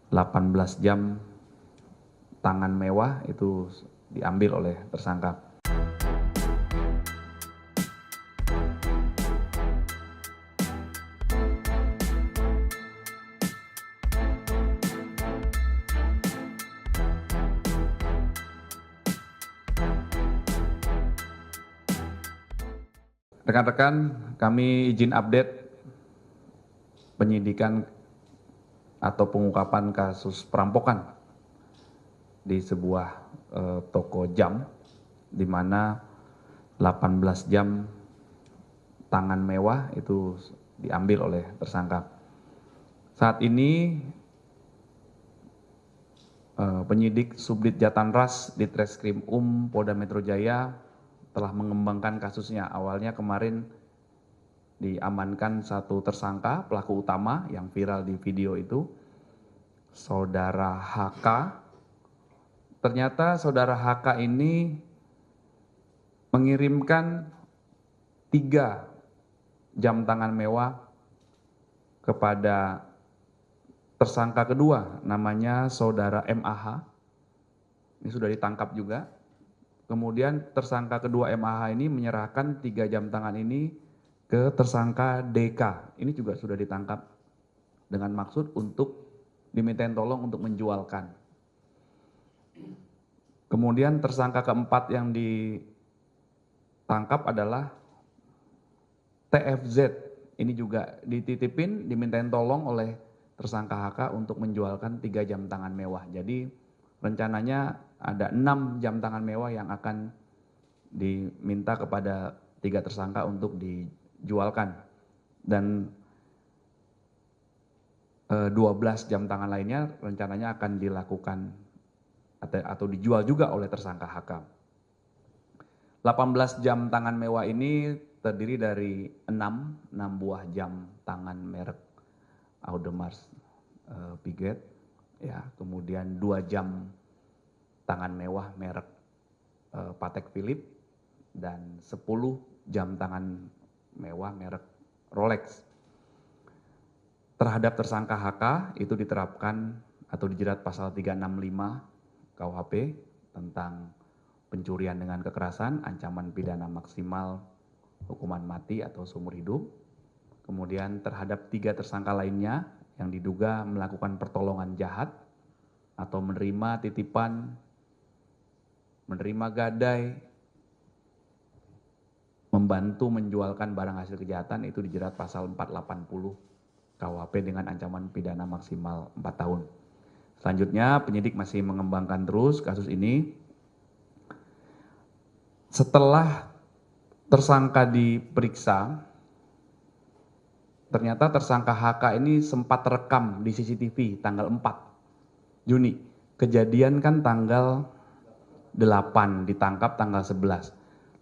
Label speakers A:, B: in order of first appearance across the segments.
A: 18 jam tangan mewah itu diambil oleh tersangka. Rekan-rekan, kami izin update penyidikan atau pengungkapan kasus perampokan di sebuah toko jam, di mana 18 jam tangan mewah itu diambil oleh tersangka. Saat ini penyidik Subdit Jatanras di Treskrim Polda Metro Jaya telah mengembangkan kasusnya. Awalnya kemarin diamankan satu tersangka, pelaku utama yang viral di video itu, Saudara HK. Ternyata Saudara HK ini mengirimkan 3 jam tangan mewah kepada tersangka kedua, namanya Saudara MAH. Ini sudah ditangkap juga. Kemudian tersangka kedua MAH ini menyerahkan 3 jam tangan ini ke tersangka DK. Ini juga sudah ditangkap dengan maksud untuk dimintain tolong untuk menjualkan. Kemudian tersangka keempat yang ditangkap adalah TFZ. Ini juga dititipin, dimintain tolong oleh tersangka HK untuk menjualkan 3 jam tangan mewah. Jadi rencananya ada 6 jam tangan mewah yang akan diminta kepada 3 tersangka untuk dijualkan. Dan 12 jam tangan lainnya rencananya akan dilakukan atau dijual juga oleh tersangka HK. 18 jam tangan mewah ini terdiri dari 6 buah jam tangan merek Audemars Piguet, ya, kemudian 2 jam tangan mewah merek Patek Philippe, dan 10 jam tangan mewah merek Rolex. Terhadap tersangka HK itu diterapkan atau dijerat pasal 365 KUHP tentang pencurian dengan kekerasan, ancaman pidana maksimal hukuman mati atau seumur hidup. Kemudian terhadap 3 tersangka lainnya yang diduga melakukan pertolongan jahat atau menerima titipan, menerima gadai, membantu menjualkan barang hasil kejahatan, itu dijerat pasal 480 KUHP dengan ancaman pidana maksimal 4 tahun. Selanjutnya penyidik masih mengembangkan terus kasus ini. Setelah tersangka diperiksa, ternyata tersangka HK ini sempat rekam di CCTV tanggal 4 Juni. Kejadian kan tanggal 8, ditangkap tanggal 11.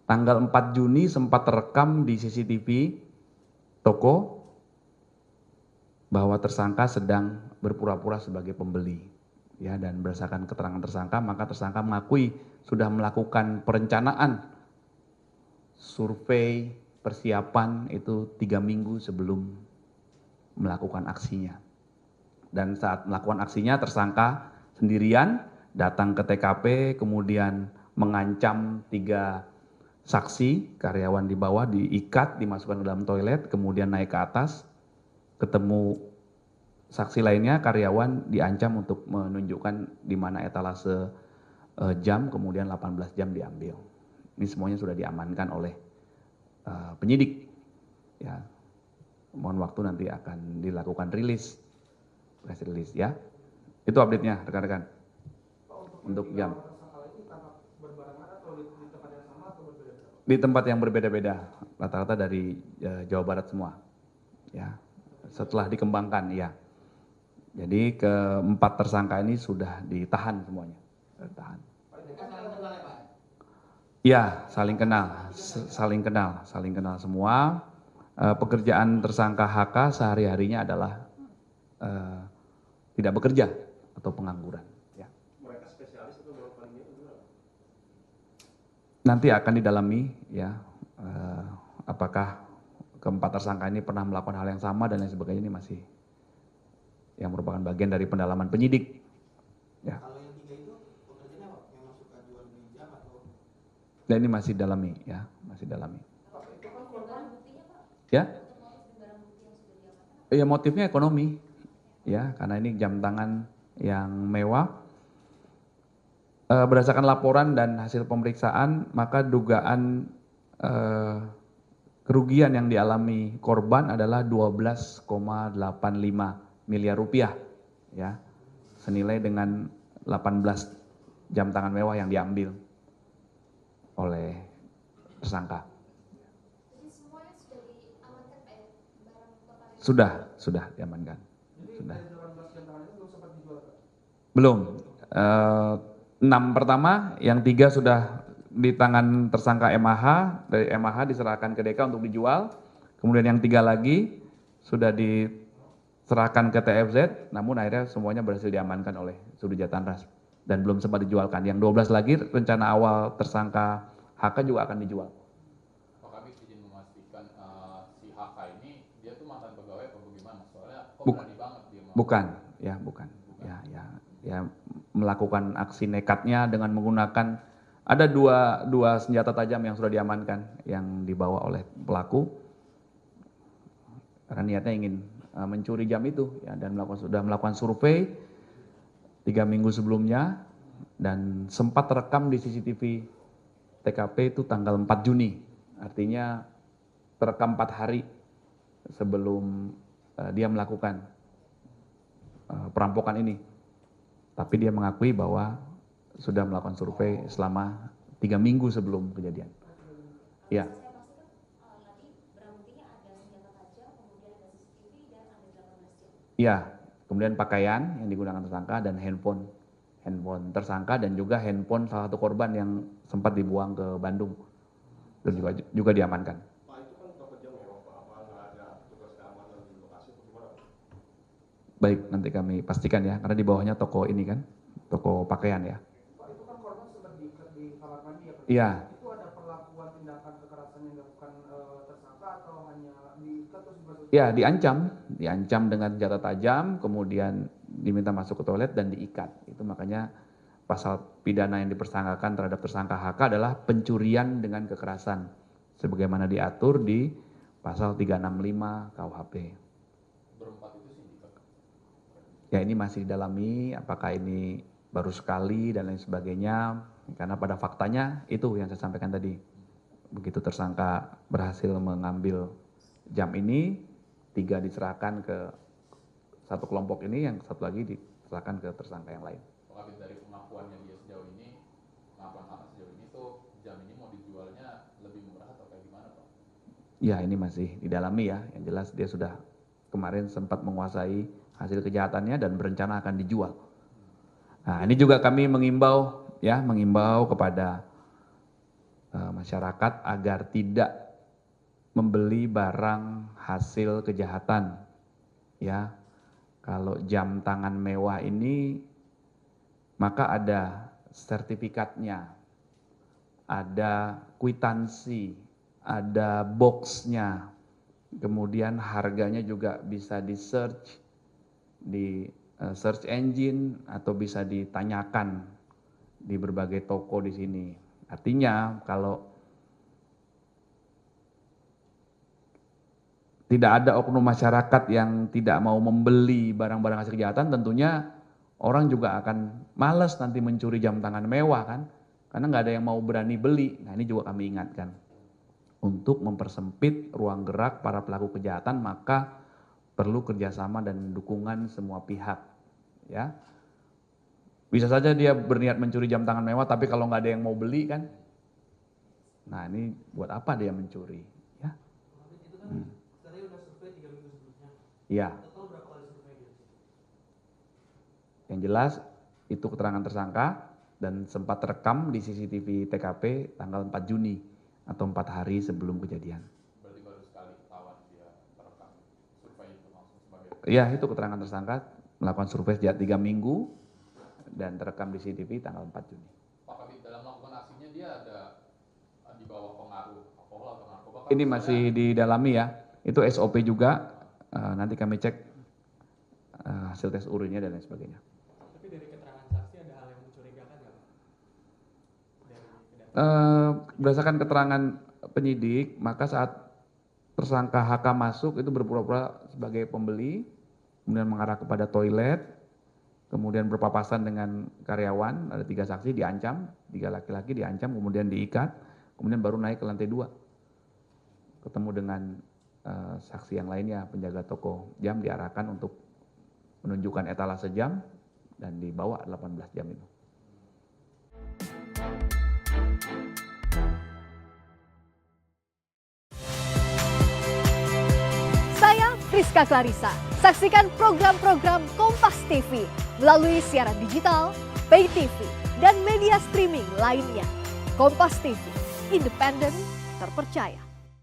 A: Tanggal 4 Juni sempat terekam di CCTV toko bahwa tersangka sedang berpura-pura sebagai pembeli. Ya, dan berdasarkan keterangan tersangka, maka tersangka mengakui sudah melakukan perencanaan survei persiapan itu 3 minggu sebelum melakukan aksinya. Dan saat melakukan aksinya tersangka sendirian datang ke TKP, kemudian mengancam 3 saksi, karyawan di bawah diikat, dimasukkan ke dalam toilet, kemudian naik ke atas, ketemu saksi lainnya, karyawan diancam untuk menunjukkan di mana etalase jam, kemudian 18 jam diambil. Ini semuanya sudah diamankan oleh penyidik. Ya, mohon waktu nanti akan dilakukan rilis, press release ya. Itu update-nya rekan-rekan. Untuk jam. Di tempat yang berbeda-beda, rata-rata dari Jawa Barat semua. Ya, setelah dikembangkan, ya. Jadi keempat tersangka ini sudah ditahan semuanya. Ditahan. Ya, saling kenal semua. Pekerjaan tersangka HK sehari-harinya adalah tidak bekerja atau pengangguran. Ya.
B: Mereka spesialis atau melakukannya?
A: Nanti akan didalami, ya, apakah keempat tersangka ini pernah melakukan hal yang sama dan lain sebagainya, ini masih yang merupakan bagian dari pendalaman penyidik. Ya.
C: Kalau yang 3 itu pekerjaannya apa? Memang suka jual beli jam atau?
A: Dan ini masih dalami, ya, masih dalami.
C: Pak, itu kan korban.
A: Ya, ya motifnya ekonomi, ya, karena ini jam tangan yang mewah. Berdasarkan laporan dan hasil pemeriksaan, maka dugaan kerugian yang dialami korban adalah 12,85 miliar rupiah, ya, senilai dengan 18 jam tangan mewah yang diambil oleh tersangka.
D: Jadi semuanya sudah diamankan, Pak, ya?
A: Sudah diamankan.
C: Jadi
A: Sudah.
C: dari 18 jam tangan itu belum sempat dijual, Pak?
A: Belum. 6 pertama, yang 3 sudah di tangan tersangka MAH, dari MAH diserahkan ke DK untuk dijual. Kemudian yang 3 lagi sudah diserahkan ke TFZ, namun akhirnya semuanya berhasil diamankan oleh Subdit Jatanras dan belum sempat dijualkan. Yang 12 lagi rencana awal tersangka HK juga akan dijual.
E: Pak Kabit izin memastikan si HK ini dia tuh mantan pegawai apa bagaimana? Soalnya kok berani banget dia mau.
A: Bukan. Ya, melakukan aksi nekatnya dengan menggunakan ada dua senjata tajam yang sudah diamankan yang dibawa oleh pelaku karena niatnya ingin mencuri jam itu, ya, dan sudah melakukan survei 3 minggu sebelumnya dan sempat terekam di CCTV TKP itu tanggal 4 Juni, artinya terekam 4 hari sebelum dia melakukan perampokan ini. Tapi dia mengakui bahwa sudah melakukan survei selama 3 minggu sebelum kejadian. Ya.
D: Saya pastikan tadi barang buktinya ada senjata tajam, kemudian ada CCTV dan ada 18 jam.
A: Iya, kemudian pakaian yang digunakan tersangka dan handphone tersangka dan juga handphone salah satu korban yang sempat dibuang ke Bandung dan juga diamankan.
B: Pak, itu kan berapa jam ya, Pak? Apa nggak ada petugas keamanan di lokasi atau gimana, Pak?
A: Baik, nanti kami pastikan ya, karena di bawahnya toko ini kan, toko pakaian ya.
C: Pak, itu kan korban sempat diikat di kamar mandi ya, Pak?
A: Iya.
C: Itu ada perlakuan tindakan kekerasan yang dilakukan tersangka atau hanya diikat terus dibawa?
A: Ya, diancam dengan senjata tajam, kemudian diminta masuk ke toilet dan diikat. Itu makanya pasal pidana yang dipersangkakan terhadap tersangka HK adalah pencurian dengan kekerasan, sebagaimana diatur di pasal 365 KUHP.
E: Berempat itu sindikat.
A: Ya, ini masih didalami apakah ini baru sekali dan lain sebagainya, karena pada faktanya itu yang saya sampaikan tadi. Begitu tersangka berhasil mengambil jam ini, 3 diserahkan ke satu kelompok ini, yang satu lagi diserahkan ke tersangka yang lain.
E: Pak Kabit, dari pengakuannya dia sejauh ini, pengakuan HK sejauh ini tuh jam ini mau dijualnya lebih murah atau kayak gimana, Pak?
A: Ya, ini masih didalami ya, yang jelas dia sudah kemarin sempat menguasai hasil kejahatannya dan berencana akan dijual. Nah, ini juga kami mengimbau kepada masyarakat agar tidak membeli barang hasil kejahatan. Ya, kalau jam tangan mewah ini maka ada sertifikatnya, ada kwitansi, ada boxnya, kemudian harganya juga bisa di search di search engine atau bisa ditanyakan di berbagai toko di sini. Artinya kalau tidak ada oknum masyarakat yang tidak mau membeli barang-barang hasil kejahatan, tentunya orang juga akan malas nanti mencuri jam tangan mewah kan, karena nggak ada yang mau berani beli. Nah, ini juga kami ingatkan untuk mempersempit ruang gerak para pelaku kejahatan, maka perlu kerjasama dan dukungan semua pihak. Ya, bisa saja dia berniat mencuri jam tangan mewah, tapi kalau nggak ada yang mau beli kan, nah ini buat apa dia mencuri? Ya.
C: Itu kan tadi udah survei 3 minggu sebelumnya.
A: Ya.
C: Total berapa kali survei dia?
A: Yang jelas itu keterangan tersangka dan sempat terekam di CCTV TKP tanggal 4 Juni atau 4 hari sebelum kejadian.
E: Berarti baru sekali ketahuan dia terekam survei itu langsung sebagai.
A: Ya, itu keterangan tersangka melakukan survei sejak 3 minggu dan terekam di CCTV tanggal 4 Juni.
E: Pak Kabit, dalam melakukan aksinya dia ada di bawah pengaruh alkohol atau narkoba?
A: Ini masih didalami ya, itu SOP juga, nanti kami cek hasil tes urinnya dan lain sebagainya.
F: Tapi dari keterangan saksi ada hal yang mencurigakan nggak, Pak? Dari kedatangan.
A: Berdasarkan keterangan penyidik, maka saat tersangka HK masuk itu berpura-pura sebagai pembeli, kemudian mengarah kepada toilet, kemudian berpapasan dengan karyawan, ada 3 saksi diancam, 3 laki-laki diancam, kemudian diikat, kemudian baru naik ke lantai 2. Ketemu dengan saksi yang lainnya, penjaga toko jam diarahkan untuk menunjukkan etalase jam dan dibawa 18 jam itu.
G: Saya Friska Clarissa. Saksikan program-program Kompas TV melalui siaran digital, pay TV, dan media streaming lainnya. Kompas TV, independen, terpercaya.